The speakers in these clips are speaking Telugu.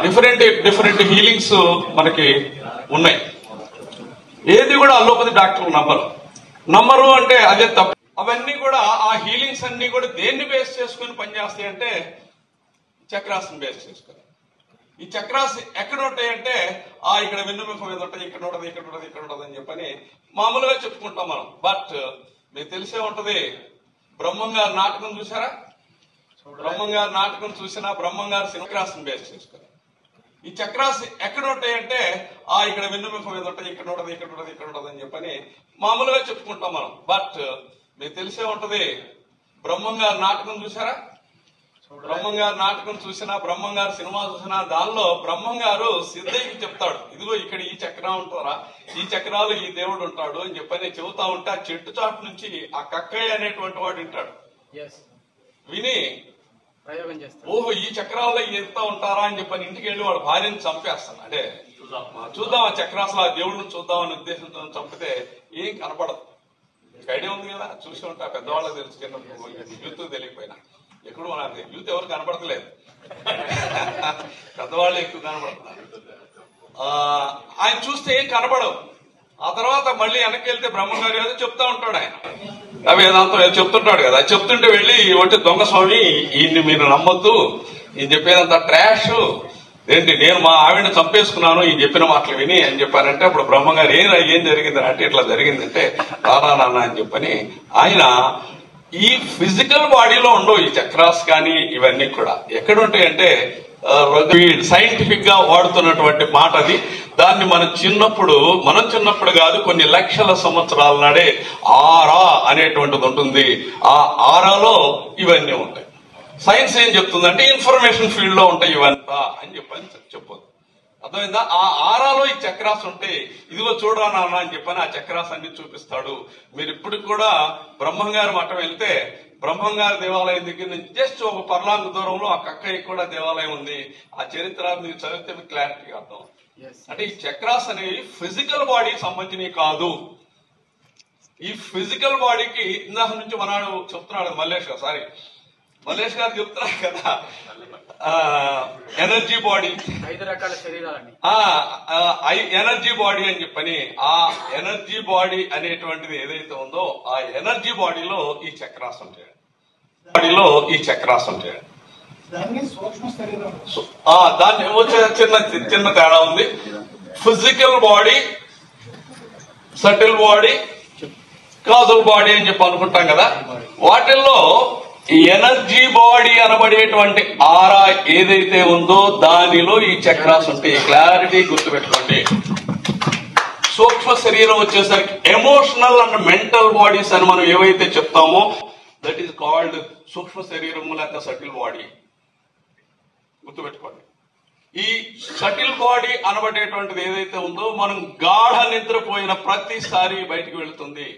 డిఫరెంట్ హీలింగ్స్ మనకి ఉన్నాయి. ఏది కూడా అలోపతి డాక్టర్లు నమ్మరు అంటే అదే తప్పు. అవన్నీ కూడా ఆ హీలింగ్స్ అన్ని కూడా దేన్ని బేస్ చేసుకుని పనిచేస్తాయి అంటే చక్రాస్ని బేస్ చేసుకుని. ఈ చక్రాస్ ఎక్కడ ఉంటాయంటే ఇక్కడ వెన్నుముఖం మీద ఉంటుంది, ఇక్కడ ఉంటుంది అని చెప్పని మామూలుగా చెప్పుకుంటాం మనం. బట్ మీకు తెలిసే ఉంటది, బ్రహ్మం గారి నాటకం చూసారా? బ్రహ్మం గారి నాటకం చూసినా బ్రహ్మం గారి చక్రాస్ని బేస్ చేసుకుని. ఈ చక్రాస్ ఎక్కడ ఉంటాయంటే ఇక్కడ వెన్నుముఖం మీద ఉంటుంది, ఇక్కడ ఉంటుంది అని చెప్పని మామూలుగా చెప్పుకుంటాం మనం. బట్ మీకు తెలిసే ఉంటది, బ్రహ్మం గారి నాటకం చూసారా? బ్రహ్మం గారి నాటకం చూసినా, బ్రహ్మం గారి సినిమా చూసినా దానిలో బ్రహ్మం గారు సిద్ధయ్యకి చెప్తాడు, ఇదిగో ఇక్కడ ఈ చక్రం ఉంటారా, ఈ చక్రాలు ఈ దేవుడు ఉంటాడు అని చెప్పని చెబుతా ఉంటే ఆ చెట్టు చాటు నుంచి ఆ కక్కయ్య అనేటువంటి వాడు వింటాడు. విని ఓహో ఈ చక్రాల్లో ఎంత ఉంటారా అని చెప్పని ఇంటికి వెళ్ళి వాడు భార్యను చంపేస్తాడు. అంటే చూద్దాం ఆ చక్రాసలు ఆ దేవుడిని చూద్దామనే ఉద్దేశంతో చంపితే ఏం కనపడదు. ఐడియా ఉంది కదా, చూసి ఉంటా, పెద్దవాళ్ళకి తెలుసు, కింద యూత్ తెలియకపోయినా. ఎప్పుడు మన యూత్ ఎవరు కనపడతలేదు, పెద్దవాళ్ళు ఎక్కువ కనపడుతున్నారు. ఆయన చూస్తే ఏం కనపడవు. ఆ తర్వాత మళ్ళీ వెనక్కి వెళ్తే బ్రహ్మంగారు ఏదో చెప్తా ఉంటాడు, ఆయన వేదాంతం ఏదో చెప్తుంటాడు కదా. చెప్తుంటే వెళ్ళి ఒకటి దొంగ స్వామి ఈయన్ని మీరు నమ్మొద్దు, ఈయన చెప్పేదంతా ట్రాష్ ఏంటి, నేను మా ఆవిడని చంపేసుకున్నాను ఈ చెప్పిన మాటలు విని అని చెప్పారంటే అప్పుడు బ్రహ్మంగారు ఏం జరిగింది అంటే ఇట్లా జరిగిందంటే రానా నాన్న అని చెప్పని ఆయన ఈ ఫిజికల్ బాడీలో ఉండవు ఈ చక్రాస్ కానీ ఇవన్నీ కూడా. ఎక్కడ ఉంటాయంటే సైంటిఫిక్ గా వాడుతున్నటువంటి మాట అది. దాన్ని మనం చిన్నప్పుడు కాదు, కొన్ని లక్షల సంవత్సరాల నాడే ఆరా అనేటువంటిది ఉంటుంది. ఆ ఆరాలో ఇవన్నీ ఉంటాయి. సైన్స్ ఏం చెప్తుందంటే ఇన్ఫర్మేషన్ ఫీల్డ్ లో ఉంటాయి ఇవంతా అని చెప్పొద్దు. అర్థమైందా? ఆ ఆరాలో ఈ చక్రాస్ ఉంటాయి. ఇదిగో చూడరా నాన్న అని చెప్పని ఆ చక్రాస్ అన్ని చూపిస్తాడు. మీరు ఇప్పటికి కూడా బ్రహ్మంగారి మఠం వెళ్తే బ్రహ్మంగారి దేవాలయం దగ్గర నుంచి జస్ట్ ఒక పర్లాంగ దూరంలో ఆ కక్కయ్య కూడా దేవాలయం ఉంది. ఆ చరిత్ర మీరు చదివితే మీకు క్లారిటీగా అర్థం. అంటే ఈ చక్రాస్ అనేవి ఫిజికల్ బాడీకి సంబంధించినవి కాదు. ఈ ఫిజికల్ బాడీకి ఇందాక నుంచి మనాడు చెప్తున్నాడు మల్లేష్ గారు చెప్తున్నారు కదా, ఎనర్జీ బాడీ, 5 రకాల శరీరాలని ఎనర్జీ బాడీ అని చెప్పని ఆ ఎనర్జీ బాడీ అనేటువంటిది ఏదైతే ఉందో ఆ ఎనర్జీ బాడీలో ఈ చక్రాస్ ఉంటాయి. దాన్ని వచ్చే చిన్న తేడా ఉంది. Physical body, subtle body, causal body అని చెప్పి అనుకుంటాం కదా. వాటిల్లో ఎనర్జీ బాడీ అనబడేటువంటి ఆరా ఏదైతే ఉందో దానిలో ఈ చక్రాస్ ఉంటాయి. క్లారిటీ గుర్తుపెట్టుకోండి. సూక్ష్మ శరీరం వచ్చేసరికి ఎమోషనల్ అండ్ మెంటల్ బాడీస్ అని మనం ఏవైతే చెప్తామో దట్ ఈస్ కాల్డ్ సూక్ష్మ శరీరము లేక సటిల్ బాడీ. గుర్తుపెట్టుకోండి. ఈ సటిల్ బాడీ అనబడేటువంటిది ఏదైతే ఉందో మనం గాఢ నిద్రపోయిన ప్రతిసారి బయటికి వెళుతుంది.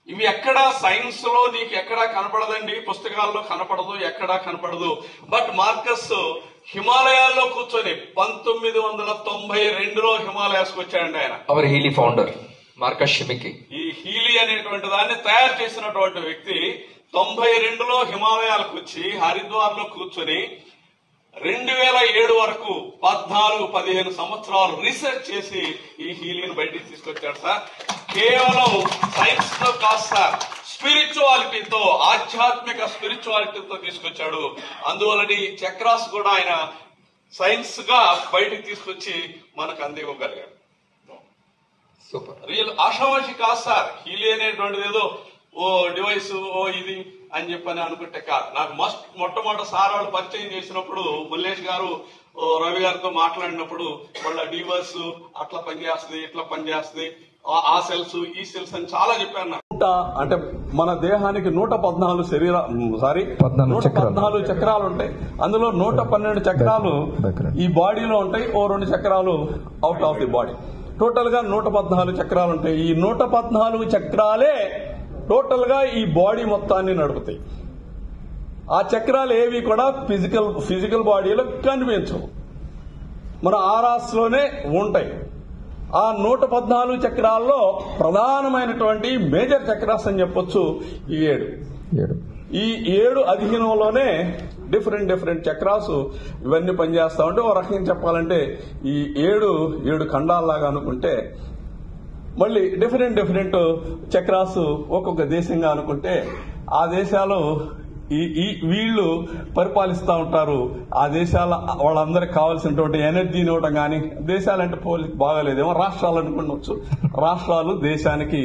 ఇవి ఎక్కడా సైన్స్ లో నీకు ఎక్కడా కనపడదండి, పుస్తకాల్లో కనపడదు, ఎక్కడా కనపడదు. బట్ మార్కస్ హిమాలయాల్లో కూర్చొని 1992లో హిమాలయాస్ వచ్చాడండి ఆయన. Our Healy founder Marcus Schmieke. ఈ హీలీ అనేటువంటి దాన్ని తయారు చేసినటువంటి వ్యక్తి 92లో హిమాలయాలకు వచ్చి హరిద్వార్ లో కూర్చొని 2007 వరకు 14-15 సంవత్సరాలు రీసెర్చ్ చేసి ఈ హీలింగ్ బయటికి తీసుకొచ్చాడు సార్. కేవలం సైన్స్ తో కాదు సార్, స్పిరిచువాలిటీతో, ఆధ్యాత్మిక స్పిరిచువాలిటీతో తీసుకొచ్చాడు. అందువలన ఈ చక్రాస్ కూడా ఆయన సైన్స్ గా బయటికి తీసుకొచ్చి మనకు అందివ్వగలిగాడు. సూపర్. రియల్ ఆషామాషి కాదు సార్. హీలీ అనేటువంటిది ఏదో డివైస్ ఇది అని చెప్పని అనుకుంటే కాదు. నాకు మొట్టమొదటి సార్ వాళ్ళు పరిచయం చేసినప్పుడు మల్లేష్ గారు రవి గారితో మాట్లాడినప్పుడు వాళ్ళ డివర్స్ అట్లా పనిచేస్తుంది, ఇట్లా పనిచేస్తుంది, ఆ సెల్స్ ఈ సెల్స్ అని చాలా చెప్పాను. అంటే మన దేహానికి 114 చక్రాలు ఉంటాయి. అందులో 112 చక్రాలు ఈ బాడీలో ఉంటాయి, 2 చక్రాలు out of the body. Total గా 114 చక్రాలు ఉంటాయి. ఈ 114 చక్రాలే టోటల్ గా ఈ బాడీ మొత్తాన్ని నడుపుతాయి. ఆ చక్రాలు ఏవి కూడా ఫిజికల్ బాడీలో కనిపించవు, మన ఆరాస్ లోనే ఉంటాయి. ఆ 114 చక్రాల్లో ప్రధానమైనటువంటి మేజర్ చక్రాస్ అని చెప్పొచ్చు ఈ 7. ఈ 7 అధీనంలోనే డిఫరెంట్ చక్రాస్ ఇవన్నీ పనిచేస్తా ఉంటే ఓ రకంగా చెప్పాలంటే ఈ ఏడు ఖండాల్లాగా అనుకుంటే, మళ్ళీ డిఫరెంట్ చక్రాస్ ఒక్కొక్క దేశంగా అనుకుంటే ఆ దేశాలు వీళ్ళు పరిపాలిస్తూ ఉంటారు. ఆ దేశాల వాళ్ళందరికి కావాల్సినటువంటి ఎనర్జీని ఇవ్వడం కానీ, దేశాలంటే పోలికి బాగాలేదేమో, రాష్ట్రాలు అనుకునొచ్చు. రాష్ట్రాలు దేశానికి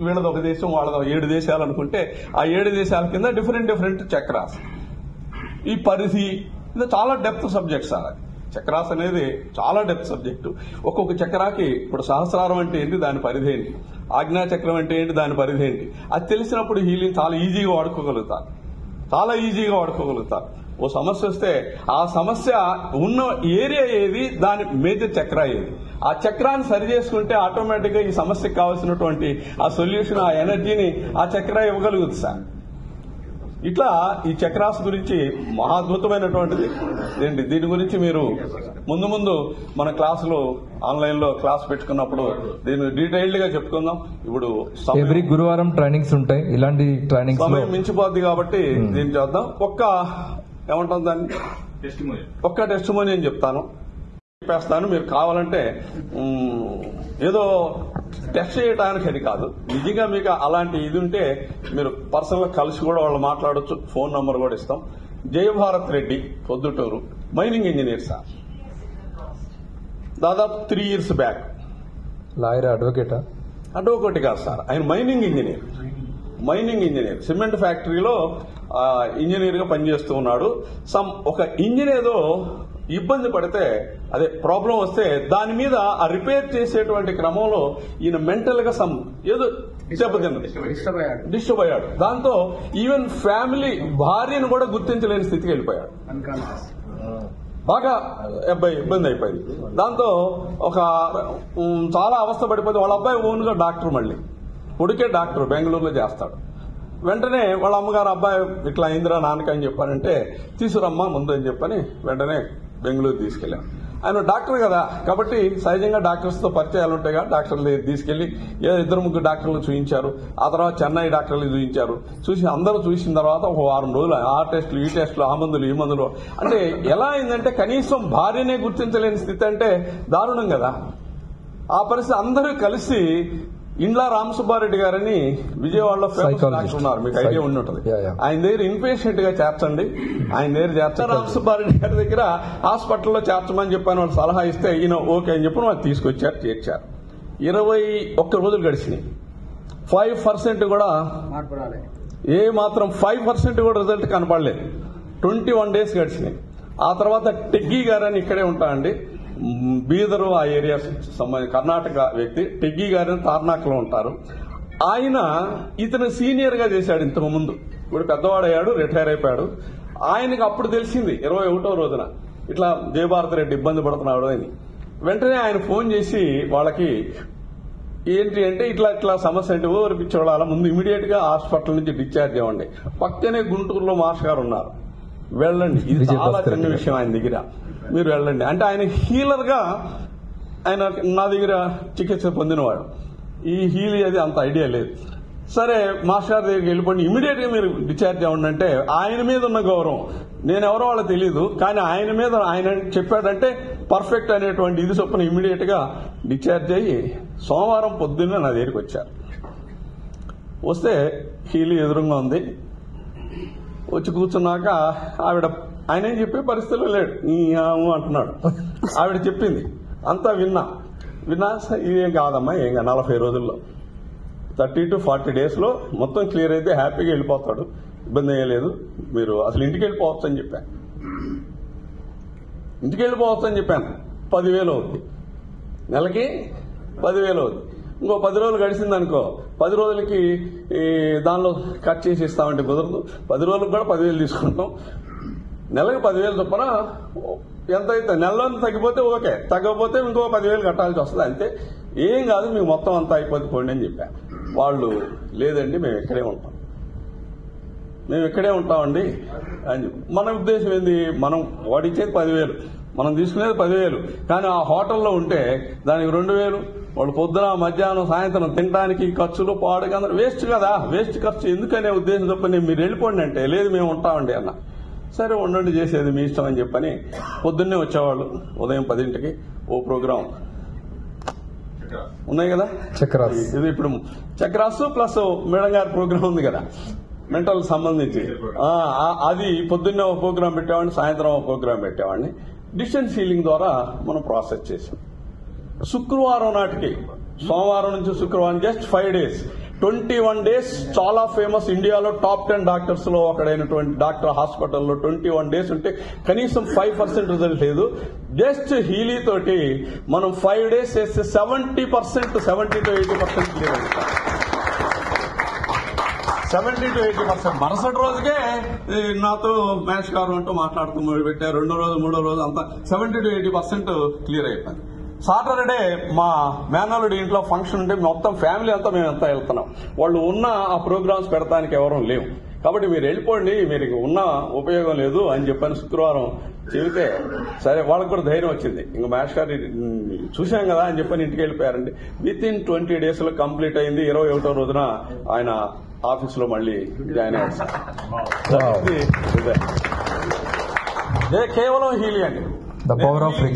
వీళ్ళది ఒక దేశం, వాళ్ళది 7 దేశాలు అనుకుంటే ఆ 7 దేశాల కింద డిఫరెంట్ చక్రాస్. ఈ పరిధి ఇది చాలా డెప్త్ సబ్జెక్ట్ సార్. చక్రాస్ అనేది చాలా డెప్త్ సబ్జెక్టు. ఒక్కొక్క చక్రాకి ఇప్పుడు సహస్రారం అంటే ఏంటి, దాని పరిధి ఏంటి, ఆజ్ఞా చక్రం అంటే ఏంటి, దాని పరిధి ఏంటి, అది తెలిసినప్పుడు హీలింగ్ చాలా ఈజీగా వాడుకోగలుగుతారు. ఓ సమస్య వస్తే ఆ సమస్య ఉన్న ఏరియా ఏది, దాని మేజర్ చక్ర ఏది, ఆ చక్రాన్ని సరి చేసుకుంటే ఆటోమేటిక్ గా ఈ సమస్యకు కావాల్సినటువంటి ఆ సొల్యూషన్, ఆ ఎనర్జీని ఆ చక్ర ఇవ్వగలుగుతుంది సార్. ఇట్లా ఈ చక్రాస్ గురించి మహా అద్భుతమైనటువంటిది. దీని గురించి మీరు ముందు మన క్లాసులో ఆన్లైన్ లో క్లాస్ పెట్టుకున్నప్పుడు దీన్ని డీటెయిల్డ్ గా చెప్పుకుందాం. ఇప్పుడు ఎవ్రీ గురువారం ట్రైనింగ్స్ ఉంటాయి. ఇలాంటి ట్రైనింగ్స్ సమయం మించిపోద్ది కాబట్టి దీన్ని చేద్దాం. ఏమంటాం దాన్ని, ఒక్క టెస్టిమోనీ అని చెప్తాను, చెప్పేస్తాను. మీరు కావాలంటే ఏదో టెస్ట్ చేయడానికి అది కాదు, నిజంగా మీకు అలాంటి ఇది ఉంటే మీరు పర్సనల్ గా కలిసి కూడా వాళ్ళు మాట్లాడొచ్చు. ఫోన్ నంబర్ కూడా ఇస్తాం. Jayabharat Reddy, Proddatur, mining engineer sir. దాదాపు 3 years బ్యాక్. లాయర్, అడ్వకేట్ కాదు సార్, ఆయన మైనింగ్ ఇంజనీర్ సిమెంట్ ఫ్యాక్టరీలో ఇంజనీర్ గా పనిచేస్తూ ఉన్నాడు. ఒక ఇంజిన్ ఏదో ఇబ్బంది పడితే, అదే ప్రాబ్లం వస్తే దాని మీద ఆ రిపేర్ చేసేటువంటి క్రమంలో ఈయన మెంటల్ గా ఏదో డిస్టర్బ్ అయ్యాడు. దాంతో ఈవెన్ ఫ్యామిలీ భార్యను కూడా గుర్తించలేని స్థితికి వెళ్ళిపోయాడు. బాగా అబ్బాయి ఇబ్బంది అయిపోయింది. దాంతో చాలా అవస్థ పడిపోతే వాళ్ళ అబ్బాయి ఓన్ గా డాక్టర్, మళ్ళీ కొడుకే డాక్టర్, బెంగళూరులో చేస్తాడు. వెంటనే వాళ్ళ అమ్మగారు అబ్బాయి ఇట్లా అయిందిరా నాన్నకి అని చెప్పారంటే, తీసుకురమ్మా ముందు అని చెప్పని వెంటనే బెంగళూరు తీసుకెళ్లాం. ఆయన డాక్టర్ కదా కాబట్టి సహజంగా డాక్టర్స్ తో పరిచయాలు ఉంటాయి కదా, డాక్టర్లు తీసుకెళ్లి 2-3 డాక్టర్లు చూపించారు. ఆ తర్వాత చెన్నై డాక్టర్లు చూపించారు. అందరూ చూసిన తర్వాత ఒక 1 రోజులు ఆ టెస్టులు, ఈ టెస్టులు, ఆ మందులు, ఈ మందులు, అంటే ఎలా అయిందంటే కనీసం భార్యనే గుర్తించలేని స్థితి అంటే దారుణం కదా. ఆ పరిస్థితి అందరూ కలిసి ఇండ్ల రామసుబ్బారెడ్డి గారని విజయవాడలో ఫేమస్ డాక్టర్ ఉన్నారు, మీకు ఐడియా ఉండి ఉంటుంది. ఆయన దగ్గర ఇన్పేషెంట్ గా చేర్చండి, ఆయన దగ్గర చేర్చండి. రామసుబ్బారెడ్డి గారి దగ్గర హాస్పిటల్లో చేర్చమని చెప్పని వాళ్ళు సలహా ఇస్తే ఈయన ఓకే అని చెప్పి వాళ్ళు తీసుకొచ్చారు, చేర్చారు. 21 రోజులు గడిచినాయి. 5% కూడా మాత్రం 5% కూడా రిజల్ట్ కనపడలేదు. 21 days గడిచినాయి. ఆ తర్వాత టెగ్గీ గారని ఇక్కడే ఉంటారండి, బీదరు ఆ ఏరియా కర్ణాటక వ్యక్తి. టెగ్గీ గారని తార్నాకలో ఉంటారు. ఆయన ఇతను సీనియర్ గా చేశాడు ఇంతకు ముందు. ఇప్పుడు పెద్దవాడయ్యాడు, రిటైర్ అయిపోయాడు. ఆయనకు అప్పుడు తెలిసింది 21వ రోజున ఇట్లా జయభారత్ రెడ్డి ఇబ్బంది పడుతున్నాడు అని. వెంటనే ఆయన ఫోన్ చేసి వాళ్ళకి ఏంటి అంటే ఇట్లా సమస్య అంటే పిచ్చోడాల ముందు ఇమీడియట్ గా హాస్పిటల్ నుంచి డిశ్చార్జ్ అవ్వండి, పక్కనే గుంటూరులో మాస్టర్ గారు ఉన్నారు, వెళ్ళండి, ఇది చాలా చిన్న విషయం ఆయన దగ్గర, మీరు వెళ్ళండి అంటే ఆయన హీలర్ గా ఆయన నా దగ్గర చికిత్స పొందినవాడు. ఈ హీల్ అది అంత ఐడియా లేదు. సరే మాస్టర్ గారి దగ్గరికి వెళ్ళిపోండి, ఇమీడియట్ గా మీరు డిశ్చార్జ్ అవ్వండి అంటే ఆయన మీద ఉన్న గౌరవం నేనెవరో వాళ్ళకి తెలియదు, కానీ ఆయన మీద ఆయన చెప్పాడంటే పర్ఫెక్ట్ అనేటువంటి ఇది చొప్పున ఇమీడియట్ గా డిశ్చార్జ్ అయ్యి సోమవారం పొద్దున్న నా దగ్గరికి వచ్చారు. వస్తే హీల్ ఎదురుగా ఉంది. వచ్చి కూర్చున్నాక ఆయన ఏం చెప్పే పరిస్థితుల్లో లేడు, అంటున్నాడు. ఆవిడ చెప్పింది అంతా విన్నా ఇదేం కాదమ్మా, ఏం 40 రోజుల్లో 30 to 40 days లో మొత్తం క్లియర్ అయితే హ్యాపీగా వెళ్ళిపోతాడు, ఇబ్బంది అయ్యలేదు, మీరు అసలు ఇంటికి వెళ్ళిపోవచ్చు అని చెప్పాను. 10,000 అవుతుంది, నెలకి 10,000 అవుతుంది. ఇంకో 10 రోజులు గడిచిందనుకో, 10 రోజులకి దానిలో కట్ చేసి ఇస్తామంటే కుదరదు. 10 రోజులకు కూడా 10,000 తీసుకుంటాం. నెలకి 10,000 చొప్పున ఎంత అయితే నెలలో తగ్గిపోతే ఓకే, తగ్గకపోతే ఇంకో 10,000 కట్టాల్సి వస్తుంది, అంతే, ఏం కాదు, మీకు మొత్తం అంతా అయిపోతే పోండి అని చెప్పా. వాళ్ళు లేదండి మేము ఇక్కడే ఉంటామండి అని చెప్పి. మన ఉద్దేశం ఏంది, మనం వాడిచ్చేది 10,000, మనం తీసుకునేది 10,000, కానీ ఆ హోటల్లో ఉంటే దానికి 2,000, వాళ్ళు పొద్దున మధ్యాహ్నం సాయంత్రం తినడానికి ఖర్చులు పాడుగా వేస్ట్ కదా, వేస్ట్ ఖర్చు ఎందుకనే ఉద్దేశం తప్ప మీరు వెళ్ళిపోండి అంటే లేదు మేము ఉంటామండి అన్న. సరే ఉండండి, చేసేది మీ ఇష్టం అని చెప్పని పొద్దున్నే వచ్చేవాళ్ళు. ఉదయం 10ంటికి ఓ ప్రోగ్రాం ఉన్నాయి కదా, చక్రాస్. ఇది ఇప్పుడు చక్రాసు ప్లస్ మేడం గారి ప్రోగ్రాం ఉంది కదా మెంటల్ సంబంధించి, అది పొద్దున్నే ఒక ప్రోగ్రాం పెట్టేవాడిని, సాయంత్రం ఒక ప్రోగ్రాం పెట్టేవాడిని. డిస్టెన్స్ హీలింగ్ ద్వారా మనం ప్రాసెస్ చేసాం. శుక్రవారం నాటికి, సోమవారం నుంచి శుక్రవారం జస్ట్ 5 days, 21 days చాలా ఫేమస్, ఇండియాలో టాప్ 10 డాక్టర్స్ లో ఒకడైనటువంటి డాక్టర్ హాస్పిటల్లో 21 days ఉంటే కనీసం 5% రిజల్ట్ లేదు. జస్ట్ హీలీ తోటి మనం 5 days చేస్తే 70% 70 to 80% క్లియర్ అవుతాం. 70 to 80%. మరుసటి రోజుకే నాతో మహేష్ గారు అంటూ మాట్లాడుతూ మొదలు పెట్టారు. 2వ రోజు 3వ రోజు అంతా 70 to 80% క్లియర్ అయిపోయింది. సాటర్డే మా మేనల్లుడి ఇంట్లో ఫంక్షన్ ఉంటే మొత్తం ఫ్యామిలీ అంతా మేమంతా వెళ్తున్నాం. వాళ్ళు ఉన్న ఆ ప్రోగ్రామ్స్ పెడతానికి ఎవరూ లేవు, కాబట్టి మీరు వెళ్ళిపోండి, మీరు ఉన్న ఉపయోగం లేదు అని చెప్పని శుక్రవారం చెబితే సరే వాళ్ళకి కూడా ధైర్యం వచ్చింది. ఇంక మహేష్ గారు చూశాం కదా అని చెప్పని ఇంటికి వెళ్ళిపోయారండి. విత్ ఇన్ 20 days లో కంప్లీట్ అయింది. 21వ రోజున ఆయన ఆఫీసులో మళ్ళీ జాయిన్ అయ్యారు. కేవలం హీలింగ్ అండి,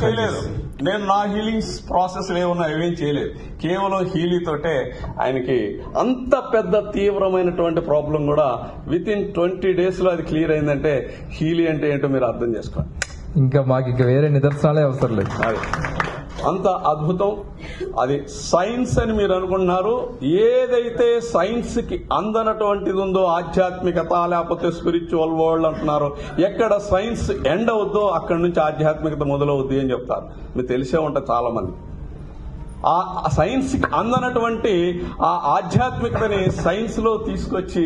చేయలేదు నేను. నా హీలింగ్స్ ప్రాసెస్ ఏమన్నా ఏమేం చేయలేదు, కేవలం హీలీ తోటే ఆయనకి అంత పెద్ద తీవ్రమైనటువంటి ప్రాబ్లం కూడా విత్ ఇన్ 20 days లో అది క్లియర్ అయిందంటే హీలీ అంటే ఏంటో మీరు అర్థం చేసుకోండి. ఇంకా మాకు వేరే నిదర్శనాలే అవసరం లేదు. అది అంత అద్భుతం. అది సైన్స్ అని మీరు అనుకుంటున్నారు. ఏదైతే సైన్స్ కి అందనటువంటిది ఉందో, ఆధ్యాత్మికత లేకపోతే స్పిరిచువల్ వరల్డ్ అంటున్నారు, ఎక్కడ సైన్స్ ఎండ్ అవుద్దో అక్కడి నుంచి ఆధ్యాత్మికత మొదలవుద్ది అని చెప్తారు. మీకు తెలిసే ఉంటుంది చాలా మంది. ఆ సైన్స్ కి అందనటువంటి ఆ ఆధ్యాత్మికతని సైన్స్ లో తీసుకొచ్చి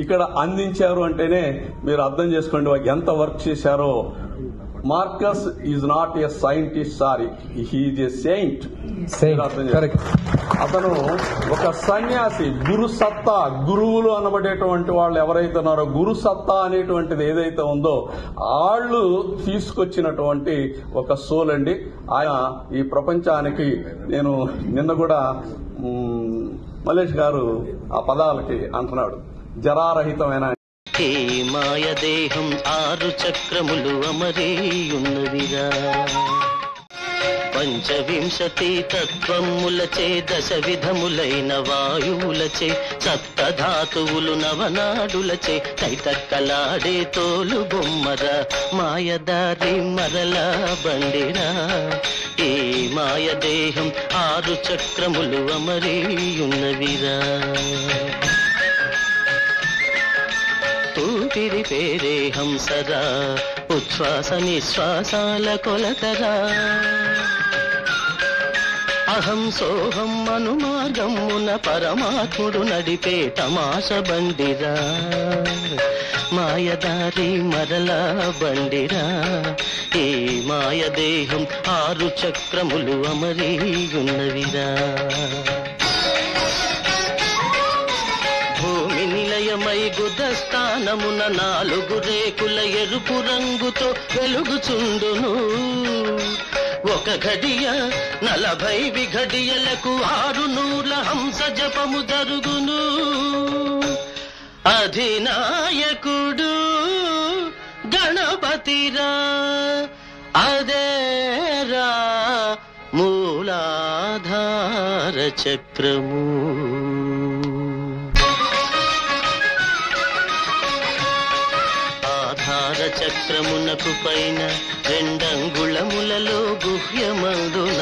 ఇక్కడ అందించారు అంటేనే మీరు అర్థం చేసుకోండి ఎంత వర్క్ చేశారో. Marcus is not a scientist, sorry, he is a saint. అతను ఒక సన్యాసి. గురు సత్తా, గురువులు అనబడేటువంటి వాళ్ళు ఎవరైతే ఉన్నారో, గురు సత్తా అనేటువంటిది ఏదైతే ఉందో వాళ్ళు తీసుకొచ్చినటువంటి ఒక సోల్ అండి. ఆయన ఈ ప్రపంచానికి, నేను నిన్న కూడా మల్లేష్ గారు ఆ పదాలకి అంటున్నాడు, జరారహితమైన మాయ దేహం 6 చక్రములు అమరేయున్నవిరా. పంచవింశతి తత్వములచే 10 విధములైన వాయువులచే, సప్తధాతువులు నవనాడులచే తైతక్కలాడే తోలు బొమ్మరా. మాయదారి మరలా బండిరా. ఈ మాయ దేహం 6 చక్రములు అమరేయున్నవిరా. ఊపిరి పేరే హంసరా, ఉచ్ఛ్వాస నిశ్వాసాల కొలతరా. అహం సోహం అనుమార్గమున పరమాత్ముడు నడిపే తమాష బండిరా. మాయదారి మరలా బండిరా. ఈ మాయ దేహం 6 చక్రములు అమరీయున్నవిరా. నిలయమై గుదస్థానమున 4 రేకుల ఎరుపు రంగుతో వెలుగుచుండును. ఒక ఘడియ 40 విఘడియలకు 600 హంస జపము జరుగును. అధినాయకుడు గణపతిరా, అదేరా మూలాధార చక్రము. చక్రమునకు పైన 2 అంగుళములలో గుహ్యమందున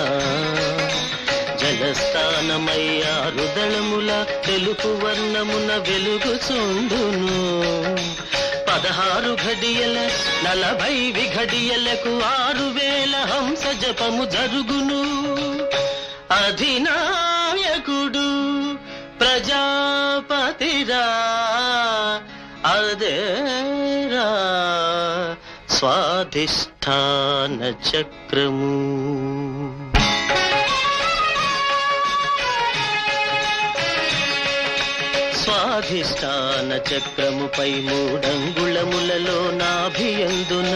జలస్థానమై 6 దళముల తెలుపు వర్ణమున వెలుగుచుండును. 16 ఘడియల 40 విఘడియలకు 6000 హంస జపము జరుగును. అధినాయకుడు ప్రజాపతిరా, అదేరా స్వాధిష్ఠాన చక్రము. స్వాధిష్ఠాన చక్రముపై 3 అంగుళములలో నాభియందున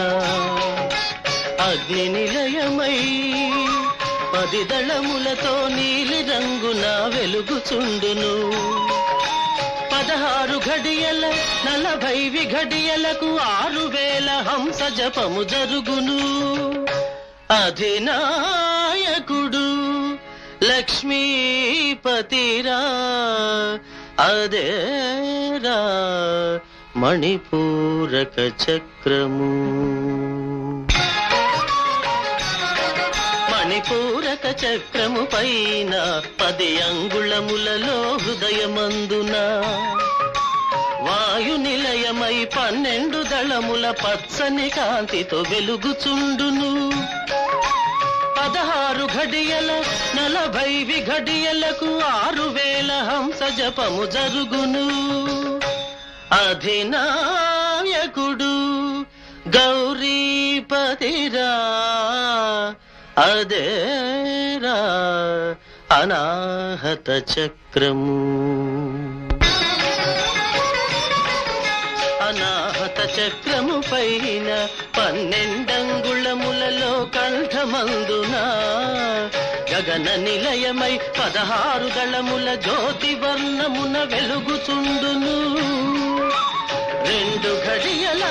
అగ్ని నిలయమై 10 దళములతో నీలి రంగున వెలుగుచుండును. 16 ఘడియల 40 ఘడియలకు 6000 హంస జపము జరుగును. అధినాయకుడు లక్ష్మీపతిరా అదేరా మణిపూరక చక్రము. మణిపూరక చక్రము పైన 10 అంగుళములలో హృదయమందున వాయు నిలయమై 12 దళముల పచ్చని కాంతితో వెలుగుచుండును. 16 ఘడియల 40 ఘడియలకు 6000 హంస జపము జరుగును. అధినాయకుడు గౌరీపతిరా అదేరా అనాహత చక్రము. అనాహత చక్రము పైన 12 అంగుళములలో కంఠమందున గగన నిలయమై 16 దళముల జ్యోతి వర్ణమున వెలుగుచుండును. 2 ఘడియల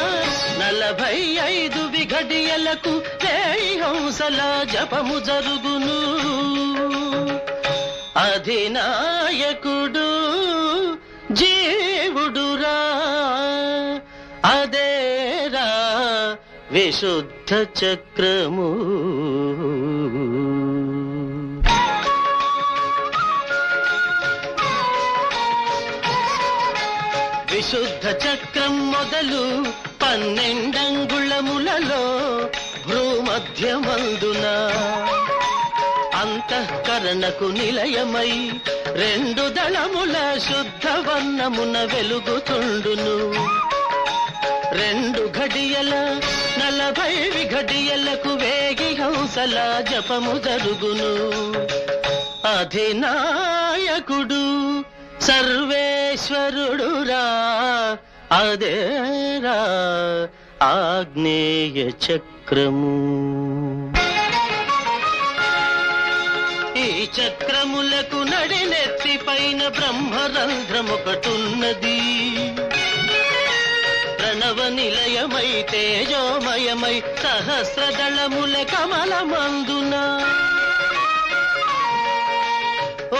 45 ఘడియలకు 1000 హంసల జపము జరుగును. అధినాయకుడు జీవుడురా అదేరా విశుద్ధ చక్రము. విశుద్ధ చక్రం మొదలు 12 అంగుళములలో భ్రూమధ్యమందున అంతఃకరణకు నిలయమై 2 దళముల శుద్ధ వర్ణమున వెలుగుతుండును. 2 ఘడియల 40 ఘడియలకు 1000 హంసల జపము జరుగును. అధినాయకుడు సర్వేశ్వరుడురా అదేరా ఆగ్నేయ చక్రము. ఈ చక్రములకు నడినెత్తి పైన బ్రహ్మరంధ్రమొకటున్నది. ప్రణవ నిలయమై తేజోమయమై సహస్రదళముల కమలమందున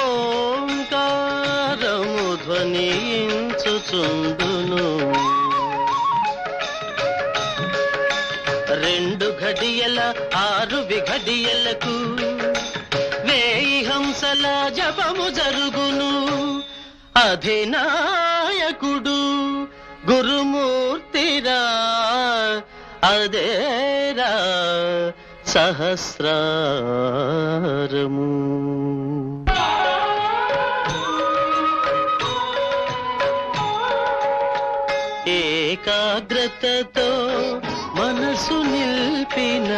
ఓంకారము ధ్వనించుచుండును. 2 ఘడియల 6 ఘడియలకు 1000 హంసల జపము జరుగును. అధినాయకుడు గురుమూర్తిరా అదేరా సహస్రారము. ఏకాగ్రతతో మనసు నిల్పిన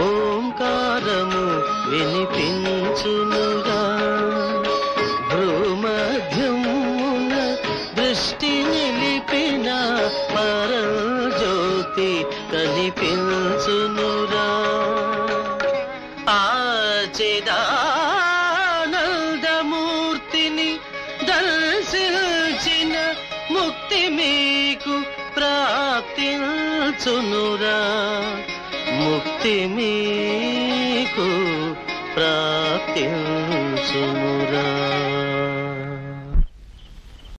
ఓంకారము వినిపించునుగా. భ్రూమధ్యమున దృష్టి నిలిపిన పరజ్యోతి కనిపించునురా. ఆచిదానందమూర్తిని దర్శించిన ముక్తి మీకు ప్రాప్తించునురా. ముక్తి మీకు ప్రాప్తించును.